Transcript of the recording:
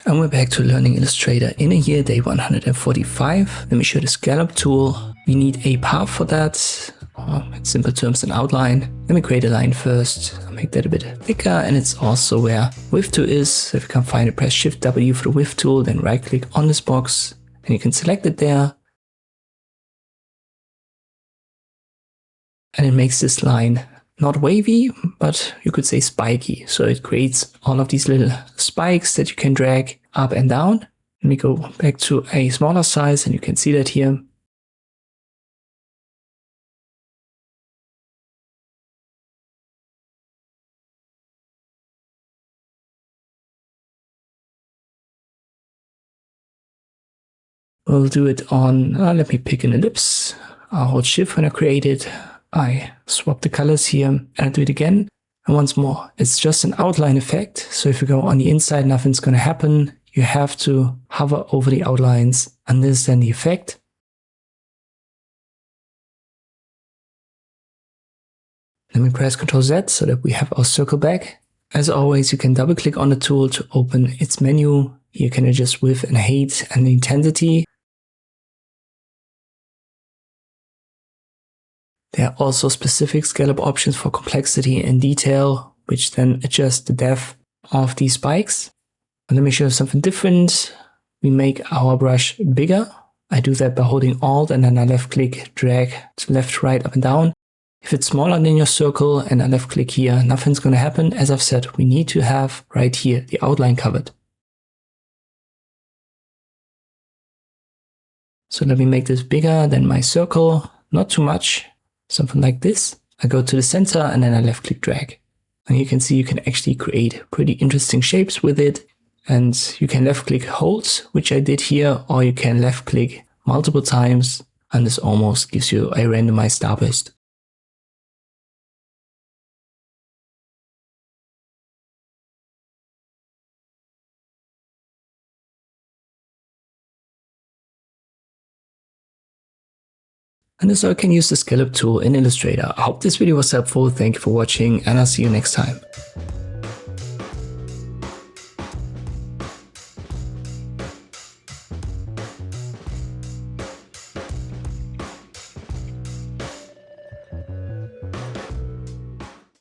And we're back to learning Illustrator in a year, day 145. Let me show the Scallop tool. We need a path for that. In simple terms, an outline. Let me create a line first. I'll make that a bit thicker, and it's also where width tool is. So if you can't find it, press Shift W for the width tool, then right click on this box and you can select it there. And it makes this line not wavy, but you could say spiky. So it creates all of these little spikes that you can drag up and down. Let me go back to a smaller size and you can see that here. We'll do it on, let me pick an ellipse. I'll hold Shift when I create it. I swap the colors here and I'll do it again. And once more, it's just an outline effect. So if you go on the inside, nothing's going to happen. You have to hover over the outlines and this is then the effect. Let me press Ctrl Z so that we have our circle back. As always, you can double click on the tool to open its menu. You can adjust width and height and the intensity. There are also specific scallop options for complexity and detail, which then adjust the depth of these spikes. And let me show you something different. We make our brush bigger. I do that by holding Alt and then I left click, drag to left, right, up and down. If it's smaller than your circle and I left click here, nothing's going to happen. As I've said, we need to have right here the outline covered. So let me make this bigger than my circle, not too much. Something like this. I go to the center and then I left click drag. And you can see you can actually create pretty interesting shapes with it. And you can left click hold, which I did here, or you can left click multiple times. And this almost gives you a randomized starburst. And this is how you can use the Scallop tool in Illustrator. I hope this video was helpful. Thank you for watching and I'll see you next time.